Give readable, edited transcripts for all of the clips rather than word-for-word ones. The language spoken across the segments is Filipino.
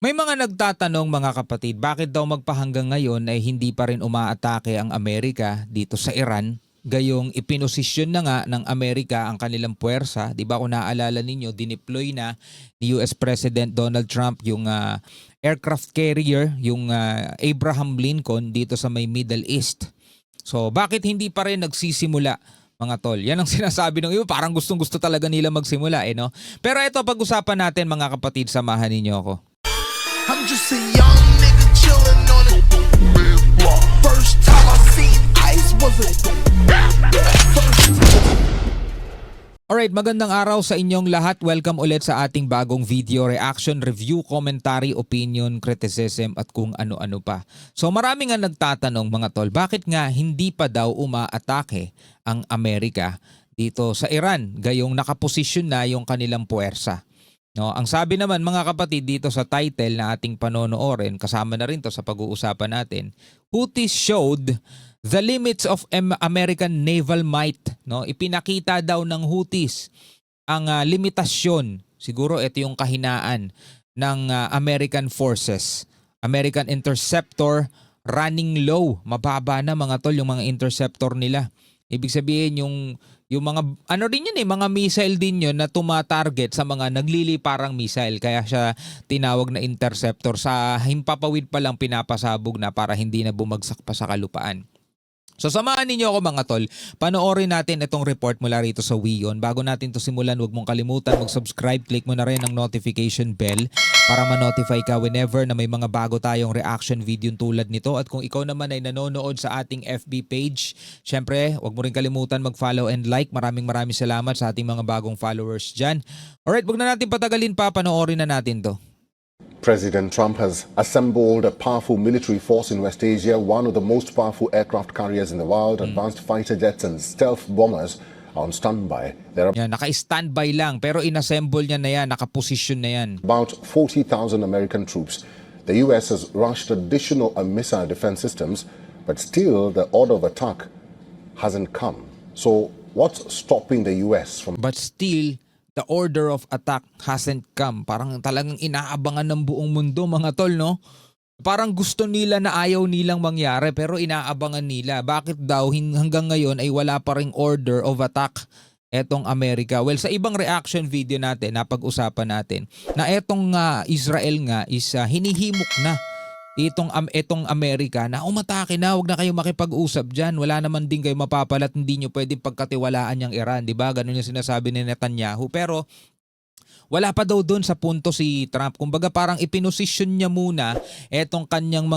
May mga nagtatanong mga kapatid, bakit daw magpahanggang ngayon ay hindi pa rin umaatake ang Amerika dito sa Iran? Gayong ipinosisyon na nga ng Amerika ang kanilang puwersa. Di ba kung naaalala ninyo, dineploy na ni US President Donald Trump yung aircraft carrier, yung Abraham Lincoln dito sa may Middle East. So bakit hindi pa rin nagsisimula mga tol? Yan ang sinasabi ng iba, parang gustong-gusto talaga nila magsimula no? Pero ito pag-usapan natin mga kapatid, samahan ninyo ako. I'm just a young nigga chillin' on it. First time I seen ice was a Alright, magandang araw sa inyong lahat. Welcome ulit sa ating bagong video, reaction, review, commentary, opinion, criticism at kung ano-ano pa. So marami nga nagtatanong mga tol, bakit nga hindi pa daw umaatake ang Amerika dito sa Iran gayong nakaposisyon na yung kanilang puwersa? No, ang sabi naman mga kapatid dito sa title na ating panonoorin, kasama na rin to sa pag-uusapan natin, Houthis showed the limits of American naval might. No, ipinakita daw ng Houthis ang limitasyon, siguro ito yung kahinaan ng American forces. American interceptor running low, mababa na mga tol yung mga interceptor nila. Ibig sabihin yung mga ano din yun mga missile din yun na tumatarget sa mga nagliliparang missile, kaya siya tinawag na interceptor. Sa himpapawid pa lang pinapasabog na para hindi na bumagsak pa sa kalupaan. So samahan ninyo ako mga tol, panoorin natin itong report mula rito sa WION. Bago natin to simulan, huwag mong kalimutan mag-subscribe, click mo na rin ang notification bell para ma-notify ka whenever na may mga bago tayong reaction video tulad nito. At kung ikaw naman ay nanonood sa ating FB page, syempre huwag mo rin kalimutan mag-follow and like. Maraming salamat sa ating mga bagong followers dyan. Alright, huwag na natin patagalin pa, panoorin na natin to. President Trump has assembled a powerful military force in West Asia, one of the most powerful aircraft carriers in the world. Advanced fighter jets and stealth bombers are on standby. There are naka-standby lang pero inassemble niya na yan, nakaposisyon na yan. about 40,000 American troops. The US has rushed additional missile defense systems, but still the order of attack hasn't come. So what's stopping the US from... But still, the order of attack hasn't come. Parang talagang inaabangan ng buong mundo mga tol, no? Parang gusto nila na ayaw nilang mangyari pero inaabangan nila. Bakit daw hanggang ngayon ay wala pa ring order of attack etong Amerika? Well, sa ibang reaction video natin, napag-usapan natin na etong Israel nga is hinihimok na itong Amerika na umatake na, huwag na kayo makipag-usap dyan. Wala naman din kayo mapapalat, hindi nyo pwedeng pagkatiwalaan yung Iran. Diba? Ganun yung sinasabi ni Netanyahu. Pero wala pa daw doon sa punto si Trump. Kumbaga parang ipinosisyon niya muna etong kanyang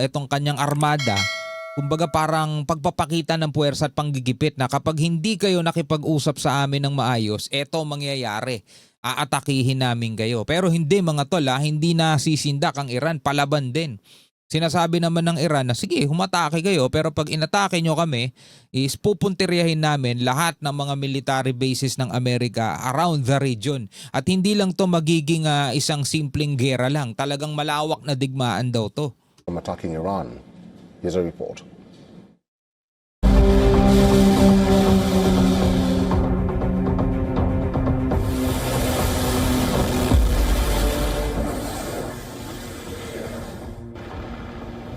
etong kanyang armada. Kumbaga parang pagpapakita ng puwersa at panggigipit na kapag hindi kayo nakipag-usap sa amin ng maayos, eto mangyayari. Aatakihin namin kayo. Pero hindi mga tol, hindi na sisindak ang Iran, palaban din. Sinasabi naman ng Iran na sige, humatake kayo, pero pag inatake nyo kami, is pupuntiryahin namin lahat ng mga military bases ng Amerika around the region. At hindi lang to magiging isang simpleng gera lang, talagang malawak na digmaan daw to. from attacking Iran? Here's a report.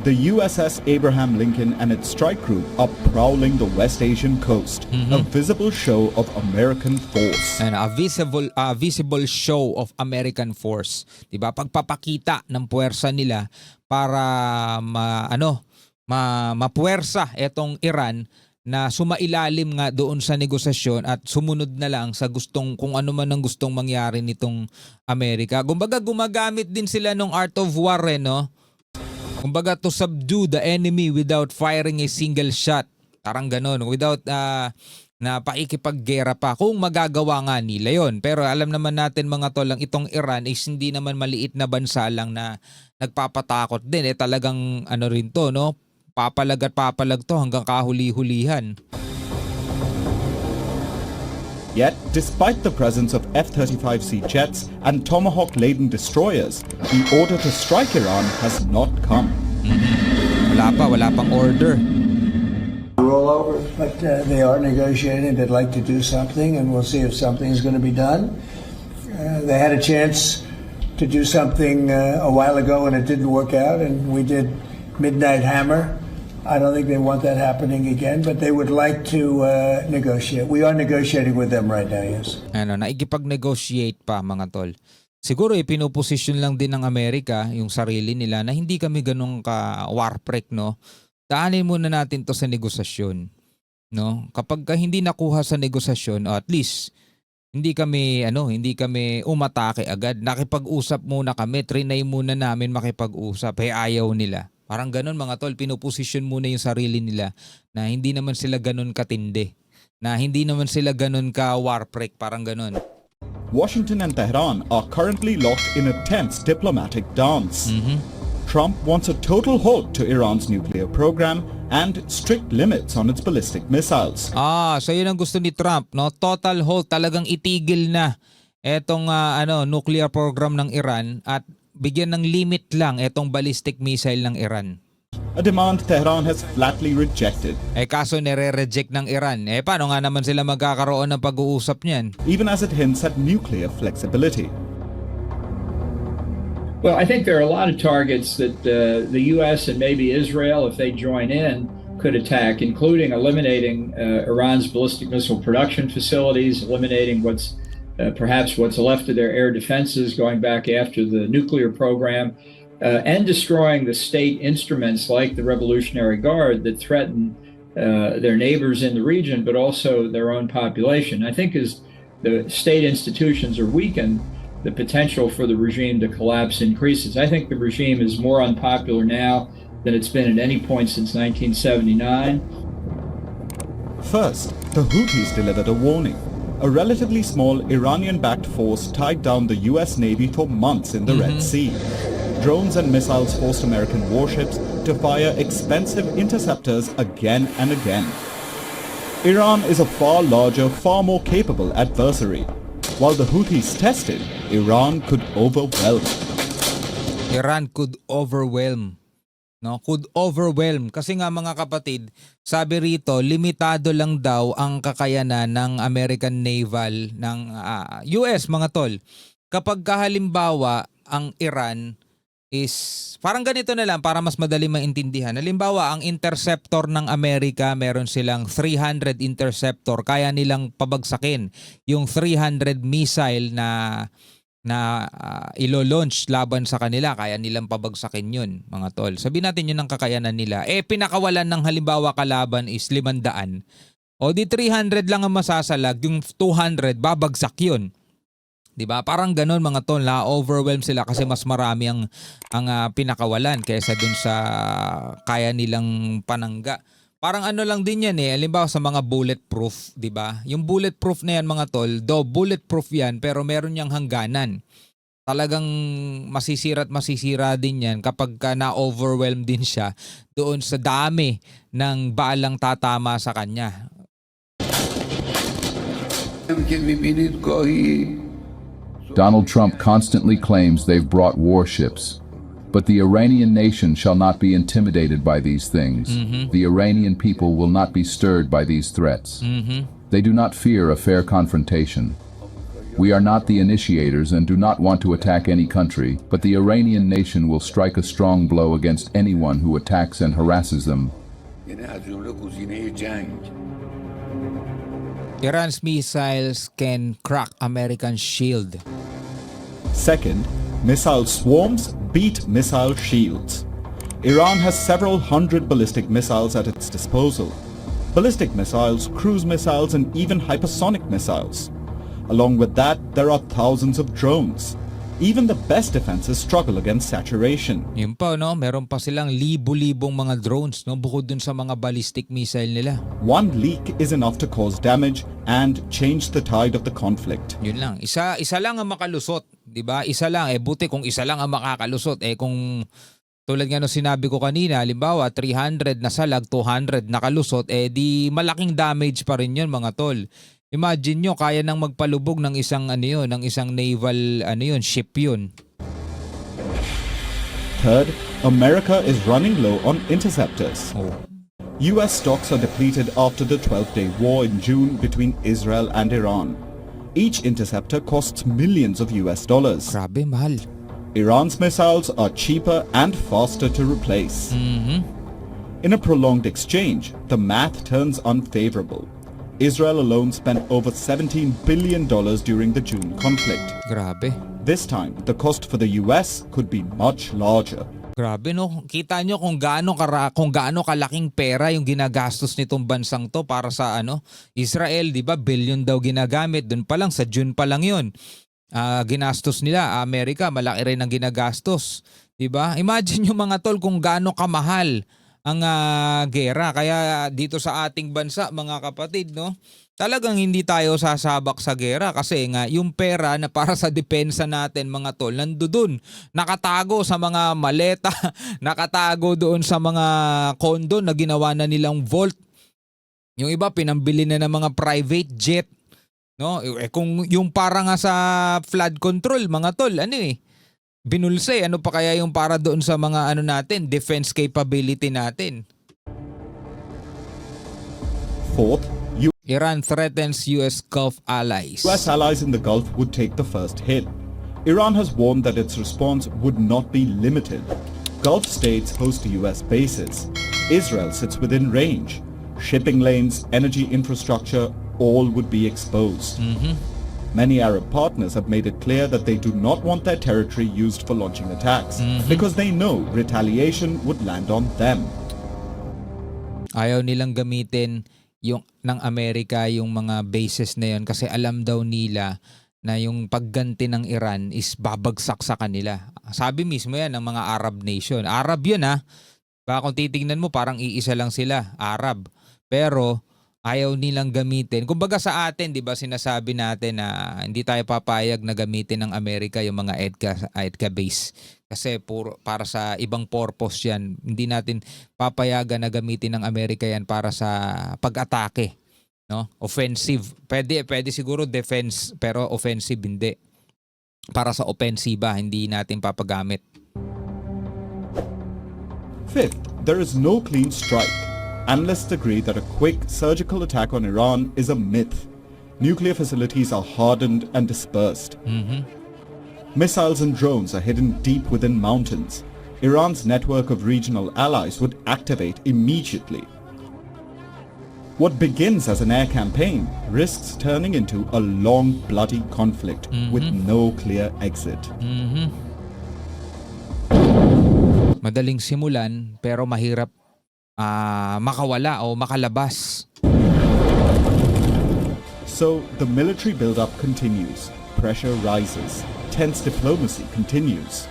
The USS Abraham Lincoln and its strike group are prowling the West Asian coast, a visible show of American force. And a visible show of American force. 'Di ba? Pagpapakita ng puwersa nila para mapuwersa etong Iran na sumailalim nga doon sa negosasyon at sumunod na lang sa kung ano man ang gustong mangyari nitong Amerika. Kumbaga gumagamit din sila ng art of war, no? Kumbaga to subdue the enemy without firing a single shot. Parang ganon. Without na pakikipaggera pa. Kung magagawa nga nila yon. Pero alam naman natin mga tol, itong Iran is hindi naman maliit na bansa lang na nagpapatakot din. Talagang rin to, no? Papalag to hanggang kahuli-hulihan. Yet, despite the presence of F-35C jets and Tomahawk-laden destroyers, the order to strike Iran has not come. Wala pang order. Roll over, but they are negotiating. They'd like to do something, and we'll see if something is going to be done. They had a chance to to do something a while ago and it didn't work out, and we did Midnight Hammer. I don't think they want that happening again, but they would like to negotiate. We are negotiating with them right now, yes. Naikipag-negotiate pa mga tol. Siguro pinuposisyon lang din ng Amerika yung sarili nila na hindi kami ganun ka warprek, no? Daanin muna natin to sa negosasyon, no? Kapag hindi nakuha sa negosasyon, at least hindi kami umatake agad. Nakipag-usap muna kami, trinay muna namin makipag-usap, ayaw nila. Parang ganun mga tol, pinuposisyon muna yung sarili nila na hindi naman sila ganun katindi, na hindi naman sila ganun ka warprek, parang ganun. Washington and Tehran are currently locked in a tense diplomatic dance. Trump wants a total halt to Iran's nuclear program and strict limits on its ballistic missiles. So yun ang gusto ni Trump, no? Total halt, talagang itigil na etong nuclear program ng Iran at bigyan ng limit lang etong ballistic missile ng Iran. A demand Tehran has flatly rejected. Kaso nire-reject ng Iran. Paano nga naman sila magkakaroon ng pag-uusap niyan? Even as it hints at nuclear flexibility. Well, I think there are a lot of targets that the U.S. and maybe Israel, if they join in, could attack, including eliminating Iran's ballistic missile production facilities, eliminating perhaps what's left of their air defenses going back after the nuclear program, and destroying the state instruments like the Revolutionary Guard that threaten their neighbors in the region, but also their own population. I think as the state institutions are weakened, the potential for the regime to collapse increases. I think the regime is more unpopular now than it's been at any point since 1979. First, the Houthis delivered a warning. A relatively small Iranian-backed force tied down the US Navy for months in the Red Sea. Drones and missiles forced American warships to fire expensive interceptors again and again. Iran is a far larger, far more capable adversary. While the Houthis tested, Iran could overwhelm. Iran could overwhelm. No, could overwhelm kasi nga mga kapatid, sabi rito limitado lang daw ang kakayanan ng American Naval ng US mga tol. Kapag halimbawa ang Iran is parang ganito na lang para mas madali maintindihan. Halimbawa ang interceptor ng Amerika, meron silang 300 interceptor, kaya nilang pabagsakin yung 300 missile na ilo-launch laban sa kanila, kaya nilang pabagsakin yun mga tol. Sabihin natin yun ang kakayanan nila. Pinakawalan ng halimbawa kalaban is 500. O di 300 lang ang masasalag, yung 200 babagsak yun. 'Di ba? Parang ganoon mga tol, na-overwhelm sila kasi mas marami ang pinakawalan kaysa dun sa kaya nilang panangga. Parang lang din yan halimbawa sa mga bulletproof, 'di ba? Yung bulletproof na yan mga tol, bulletproof yan pero meron niyang hangganan. Talagang masisira din yan kapag na-overwhelm din siya doon sa dami ng balang tatama sa kanya. Donald Trump constantly claims they've brought warships. But the Iranian nation shall not be intimidated by these things. The Iranian people will not be stirred by these threats. They do not fear a fair confrontation. We are not the initiators and do not want to attack any country, but the Iranian nation will strike a strong blow against anyone who attacks and harasses them. Iran's missiles can crack American shield. Second, missile swarms beat missile shields. Iran has several hundred ballistic missiles at its disposal. Ballistic missiles, cruise missiles, and even hypersonic missiles. Along with that, there are thousands of drones. Even the best defenses struggle against saturation. Yun pa, no? Meron pa silang libo-libong mga drones, no? Bukod dun sa mga ballistic missile nila. One leak is enough to cause damage and change the tide of the conflict. Yun lang. Isa lang ang makalusot, 'di ba? Isa lang. Buti kung isa lang ang makakalusot. Kung tulad nga no sinabi ko kanina, halimbawa 300 nasalag, 200 nakalusot, di malaking damage pa rin 'yun mga tol. Imagine nyo, kaya nang magpalubog ng isang naval ship yun. Third, America is running low on interceptors. US stocks are depleted after the 12-day war in June between Israel and Iran. Each interceptor costs millions of US dollars. Grabe, mahal. Iran's missiles are cheaper and faster to replace. In a prolonged exchange, the math turns unfavorable. Israel alone spent over $17 billion during the June conflict. Grabe. This time, the cost for the US could be much larger. Grabe no. Kita nyo kung gaano kalaking pera yung ginagastos nitong bansang to para sa Israel, 'di ba? Billion daw ginagamit. Doon pa lang sa June pa lang 'yon. Ginastos nila. Amerika malaki rin ang ginagastos, 'di ba? Imagine yung mga tol kung gaano kamahal ang gera. Kaya dito sa ating bansa, mga kapatid, no? Talagang hindi tayo sasabak sa gera kasi nga yung pera na para sa depensa natin, mga tol, nandoon, nakatago sa mga maleta, nakatago doon sa mga kondo na ginawa na nilang vault. Yung iba pinambili na ng mga private jet, no? Kung yung para nga sa flood control, mga tol, binulse, ano pa kaya yung para doon sa mga natin, defense capability natin. Fourth, Iran threatens US Gulf allies. US allies in the Gulf would take the first hit. Iran has warned that its response would not be limited. Gulf states host US bases. Israel sits within range. Shipping lanes, energy infrastructure, all would be exposed. Many Arab partners have made it clear that they do not want their territory used for launching attacks because they know retaliation would land on them. Ayaw nilang gamitin ng Amerika yung mga bases na yun kasi alam daw nila na yung pagganti ng Iran is babagsak sa kanila. Sabi mismo yan ng mga Arab nation. Arab yun Baka kung titingnan mo parang iisa lang sila, Arab. Pero ayaw nilang gamitin. Kumbaga sa atin, 'di ba, sinasabi natin na hindi tayo papayag na gamitin ng Amerika yung mga EDCA base kasi para sa ibang purpose 'yan. Hindi natin papayagan na gamitin ng Amerika 'yan para sa pag-atake, no? Offensive. Pwede siguro defense, pero offensive hindi. Para sa offensiva, hindi natin papagamit. Fifth, there is no clean strike. Analysts agree that a quick surgical attack on Iran is a myth. Nuclear facilities are hardened and dispersed. Missiles and drones are hidden deep within mountains. Iran's network of regional allies would activate immediately. What begins as an air campaign risks turning into a long, bloody conflict with no clear exit. Madaling simulan pero mahirap makawala o makalabas. So the military buildup continues, pressure rises, tense diplomacy continues.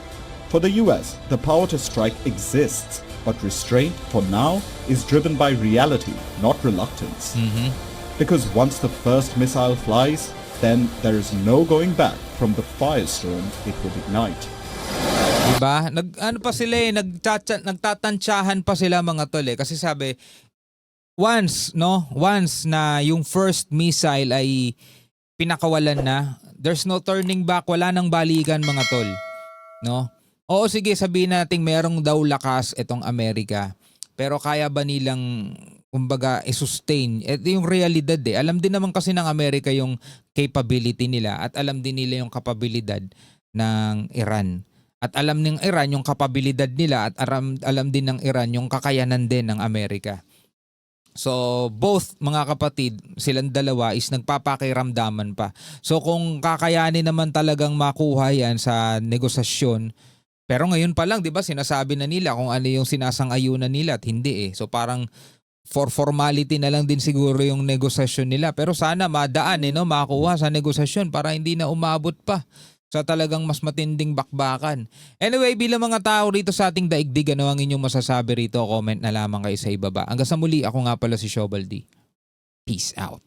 For the US, the power to strike exists, but restraint for now is driven by reality, not reluctance. Because once the first missile flies, then there is no going back from the firestorm it would ignite. Diba? Nagtatantsahan pa sila, mga tol, kasi sabi once na yung first missile ay pinakawalan na, there's no turning back, wala nang balikan, mga tol, no? Oo, sige, sabihin natin merong daw lakas itong Amerika, pero kaya ba nilang kumbaga i-sustain? Ito yung realidad Alam din naman kasi ng Amerika yung capability nila at alam din nila yung kapabilidad ng Iran. At alam ng Iran yung kapabilidad nila at alam din ng Iran yung kakayanan din ng Amerika. So both, mga kapatid, silang dalawa is nagpapakiramdaman pa. So kung kakayanin naman talagang makuha yan sa negosasyon, pero ngayon pa lang, 'di ba, sinasabi na nila kung ano yung sinasang-ayunan nila at hindi So parang for formality na lang din siguro yung negosasyon nila. Pero sana madaan makuha sa negosasyon para hindi na umabot pa sa talagang mas matinding bakbakan. Anyway, bilang mga tao rito sa ating daigdig, ano ang inyong masasabi rito? Comment na lamang kayo sa ibaba. Hanggang sa muli, ako nga pala si Shobaldi. Peace out.